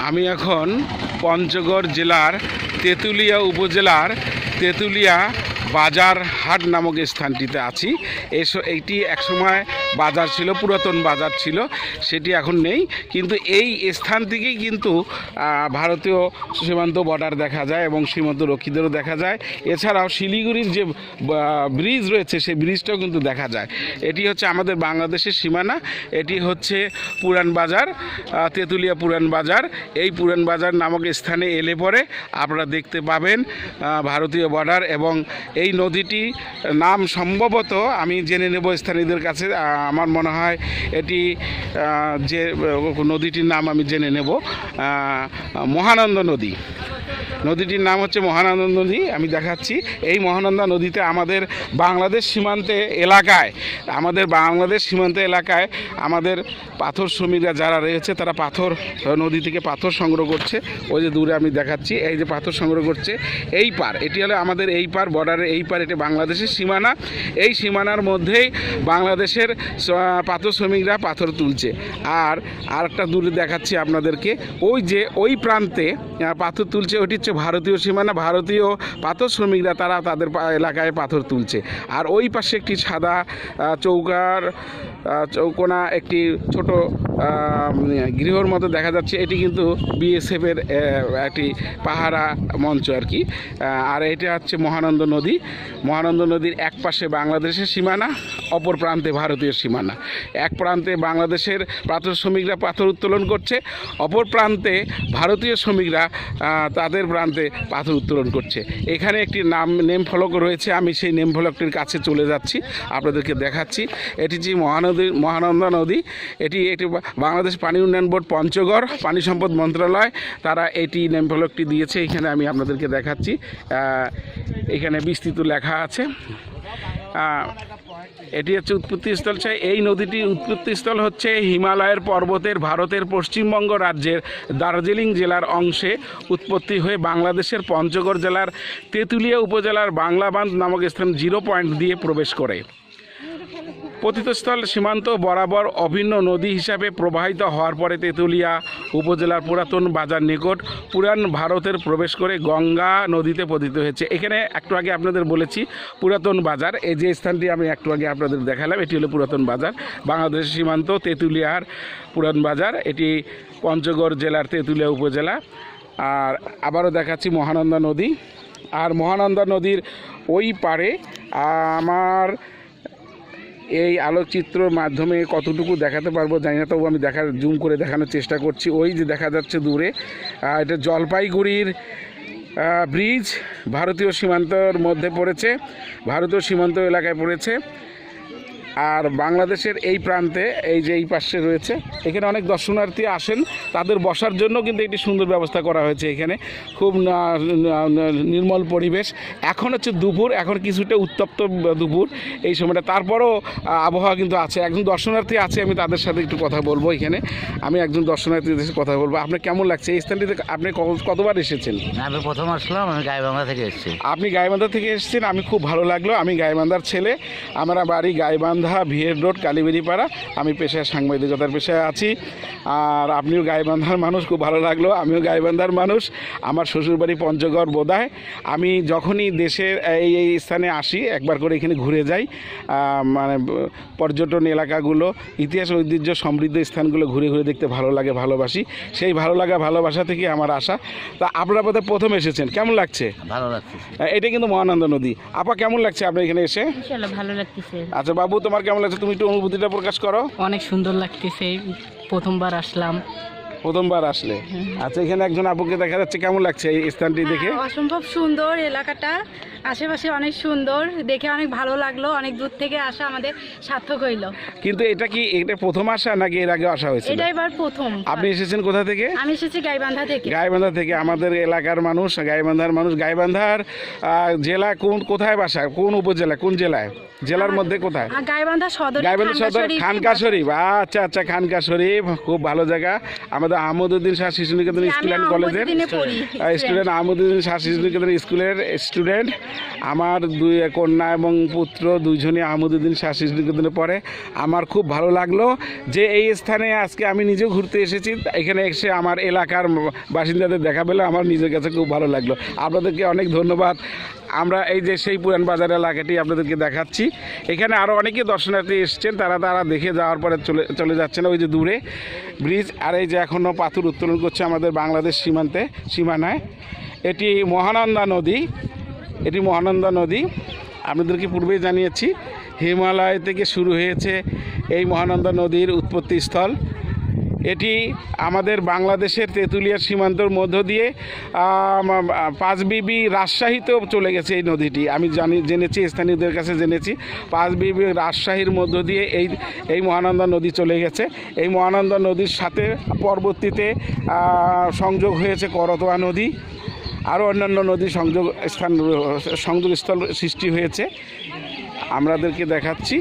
আমি এখন পঞ্চগড় জেলার তেঁতুলিয়া উপজেলার তেঁতুলিয়া বাজার হাট নামক স্থানটিতে আছি। এইটি একসময় বাজার ছিল, পুরাতন বাজার ছিল, সেটি এখন নেই। কিন্তু এই স্থান থেকেই কিন্তু ভারতীয় সীমান্ত বর্ডার দেখা যায় এবং সীমান্ত রক্ষীদেরও দেখা যায়। এছাড়াও শিলিগুড়ির যে ব্রিজ রয়েছে সেই ব্রিজটাও কিন্তু দেখা যায়। এটি হচ্ছে আমাদের বাংলাদেশের সীমানা। এটি হচ্ছে পুরান বাজার, তেঁতুলিয়া পুরান বাজার। এই পুরান বাজার নামক স্থানে এলে পরে আপনারা দেখতে পাবেন ভারতীয় বর্ডার এবং এই নদীটি নাম সম্ভবত আমি জেনে নেব স্থানীয়দের কাছে। আমার মনে হয় এটি যে নদীটির নাম আমি জেনে নেব, মহানন্দা নদী। নদীটির নাম হচ্ছে মহানন্দা নদী। আমি দেখাচ্ছি এই মহানন্দা নদীতে আমাদের বাংলাদেশ সীমান্তে এলাকায় আমাদের পাথর শ্রমিকরা যারা রয়েছে তারা পাথর নদী থেকে পাথর সংগ্রহ করছে। ওই যে দূরে আমি দেখাচ্ছি, এই যে পাথর সংগ্রহ করছে এই পার, এটি হলো আমাদের এই পার, বর্ডারের এই পার, এটি বাংলাদেশের সীমানা। এই সীমানার মধ্যেই বাংলাদেশের পাথর শ্রমিকরা পাথর তুলছে। আর একটা দূরে দেখাচ্ছি আপনাদেরকে, ওই যে ওই প্রান্তে পাথর তুলছে, ওইটি হচ্ছে ভারতীয় সীমানা। ভারতীয় পাথর শ্রমিকরা তারা তাদের এলাকায় পাথর তুলছে। আর ওই পাশে একটি সাদা চৌকোনা একটি ছোট গৃহর মতো দেখা যাচ্ছে। এটি কিন্তু বিএসএফের একটি পাহারা মঞ্চ আর কি। আর এটা হচ্ছে মহানন্দা নদী। মহানন্দা নদীর এক পাশে বাংলাদেশের সীমানা, অপর প্রান্তে ভারতীয় সীমানা। এক প্রান্তে বাংলাদেশের পাথর শ্রমিকরা পাথর উত্তোলন করছে, অপর প্রান্তে ভারতীয় শ্রমিকরা তাদের প্রান্তে পাথর উত্তোলন করছে। এখানে একটি নেম ফলক রয়েছে, আমি সেই নেম ফলকটির কাছে চলে যাচ্ছি, আপনাদেরকে দেখাচ্ছি। এটি যে মহানন্দা নদী, এটি বাংলাদেশ পানি উন্নয়ন বোর্ড পঞ্চগড় পানি সম্পদ মন্ত্রণালয় তারা এটি নেম ফলকটি দিয়েছে। এখানে আমি আপনাদেরকে দেখাচ্ছি, এখানে বিস্তৃত লেখা আছে। এটি হচ্ছে উৎপত্তিস্থল। এই নদীটির উৎপত্তিস্থল হচ্ছে হিমালয়ের পর্বতের ভারতের পশ্চিমবঙ্গ রাজ্যের দার্জিলিং জেলার অংশে উৎপত্তি হয়ে বাংলাদেশের পঞ্চগড় জেলার তেঁতুলিয়া উপজেলার বাংলাবান্ধ নামক স্থান 0 পয়েন্ট দিয়ে প্রবেশ করে। পতিতস্থল সীমান্ত বরাবর অভিন্ন নদী হিসাবে প্রবাহিত হওয়ার পরে তেঁতুলিয়া উপজেলার পুরাতন বাজার নিকট পুরান ভারতের প্রবেশ করে গঙ্গা নদীতে পতিত হয়েছে। এখানে একটু আগে আপনাদের বলেছি পুরাতন বাজার, এই যে স্থানটি আমি একটু আগে আপনাদের দেখালাম এটি হলো পুরাতন বাজার, বাংলাদেশের সীমান্ত তেঁতুলিয়ার পুরান বাজার। এটি পঞ্চগড় জেলার তেঁতুলিয়া উপজেলা। আর আবারও দেখাচ্ছি মহানন্দা নদী। আর মহানন্দা নদীর ওই পারে আমার এই আলোকচিত্রর মাধ্যমে কতটুকু দেখাতে পারবো জানি না, তবু আমি জুম করে দেখানোর চেষ্টা করছি। ওই যে দেখা যাচ্ছে দূরে, এটা জলপাইগুড়ির ব্রিজ, ভারতীয় সীমান্তর মধ্যে পড়েছে, ভারতীয় সীমান্ত এলাকায় পড়েছে। আর বাংলাদেশের এই প্রান্তে এই যে এই পাশে রয়েছে, এখানে অনেক দর্শনার্থী আসেন, তাদের বসার জন্য কিন্তু একটি সুন্দর ব্যবস্থা করা হয়েছে। এখানে খুব নির্মল পরিবেশ। এখন হচ্ছে দুপুর, এখন কিছুটা উত্তপ্ত দুপুর এই সময়টা, তারপরও আবহাওয়া কিন্তু আছে। একজন দর্শনার্থী আছে, আমি তাদের সাথে একটু কথা বলবো। এখানে আমি একজন দর্শনার্থীদের সাথে কথা বলবো। আপনার কেমন লাগছে এই স্থানটিতে? আপনি কতবার এসেছেন? আমি প্রথম আসলাম, আমি গাইবান্ধা থেকে এসেছি। আপনি গাইবান্ধা থেকে এসেছেন, আমি খুব ভালো লাগলো। আমি গাইবান্ধার ছেলে, আমরা বাড়ি গাইবান্ধা, ভিএর রোড, কালীবেড়িপাড়া। আমি পেশায় সাংবাদিকতার পেশায় আছি। আর আপনিও গাইবান্ধার মানুষ, খুব ভালো লাগলো। আমিও গাইবান্ধার মানুষ, আমার শ্বশুরবাড়ি পঞ্চগড় বোদায়। আমি যখনই দেশের এই স্থানে আসি একবার করে এখানে ঘুরে যাই, মানে পর্যটন এলাকাগুলো, ইতিহাস ঐতিহ্য সমৃদ্ধ স্থানগুলো ঘুরে ঘুরে দেখতে ভালো লাগে, ভালোবাসি। সেই ভালো লাগা ভালোবাসা থেকে আমার আশা। তা আপনারা বোধহয় প্রথম এসেছেন, কেমন লাগছে? ভালো লাগছে। এটা কিন্তু মহানন্দা নদী। আপা কেমন লাগছে আপনার এখানে এসে? ভালো লাগতেছে। আচ্ছা বাবু, তোমার কেমন লাগছে? তুমি একটু অনুভূতিটা প্রকাশ করো। অনেক সুন্দর লাগতেছে, প্রথমবার আসলাম। প্রথমবার আসলে? আচ্ছা, এখানে একজন আপুকে দেখা যাচ্ছে, কেমন লাগছে এই স্থানটি দেখে? অসম্ভব সুন্দর এলাকাটা, আশেপাশে অনেক সুন্দর, দেখে অনেক ভালো লাগলো। অনেক দূর থেকে আসা আমাদের সার্থক হইলো। কিন্তু এটা প্রথম আসা নাকি এর আগে আসা হয়েছিল? এটা এবার প্রথম। আপনি এসেছেন কোথা থেকে? আমি এসেছি গাইবান্ধা থেকে। গাইবান্ধা থেকে, আমাদের এলাকার মানুষ, গাইবান্ধার মানুষ। গাইবান্ধার জেলা কোথায় বাসা? কোন উপজেলা, কোন জেলায়? জেলার মধ্যে কোথায়? গাইবান্ধা সদর। গাইবান্ধা সদর, খানকা শরীফ। আচ্ছা আচ্ছা, খানকা শরীফ খুব ভালো জায়গা। আমাদের আমাদের আহমদউদ্দিন শাহ শিশু নিকেতন জি, স্কুল আমি অ্যান্ড কলেজের আহমদউদ্দিনে পড়ি, স্টুডেন্ট, আহমদউদ্দিন শাহ শিশু নিকেতন স্কুলের স্টুডেন্ট। আমার দুই কন্যা এবং পুত্র দুইজনই আহমদউদ্দিন শাহ শিশু নিকেতনে পড়ে। আমার খুব ভালো লাগলো যে এই স্থানে আজকে আমি নিজেও ঘুরতে এসেছি। এখানে এসে আমার এলাকার বাসিন্দাদের দেখা পেলে আমার নিজের কাছে খুব ভালো লাগলো। আপনাদেরকে অনেক ধন্যবাদ। আমরা এই যে সেই পুরান বাজার এলাকাটি আপনাদেরকে দেখাচ্ছি। এখানে আরও অনেকে দর্শনার্থী এসছেন, তারা দেখে যাওয়ার পরে চলে যাচ্ছেন ওই যে দূরে ব্রিজ। আর এই যে এখনও পাথর উত্তোলন করছে আমাদের বাংলাদেশ সীমানায়। এটি মহানন্দা নদী। আপনাদেরকে পূর্বেই জানিয়েছি হিমালয় থেকে শুরু হয়েছে এই মহানন্দা নদীর উৎপত্তি স্থল। এটি আমাদের বাংলাদেশের তেঁতুলিয়ার সীমান্তর মধ্য দিয়ে পাঁচবিবি রাজশাহীতেও চলে গেছে এই নদীটি। আমি জেনেছি, স্থানীয়দের কাছে জেনেছি, পাঁচবিবি রাজশাহীর মধ্য দিয়ে এই মহানন্দা নদী চলে গেছে। এই মহানন্দা নদীর সাথে পরবর্তীতে সংযোগ হয়েছে করতোয়া নদী, আরও অন্যান্য নদী সংযোগস্থল সৃষ্টি হয়েছে। আমাদেরকে দেখাচ্ছি।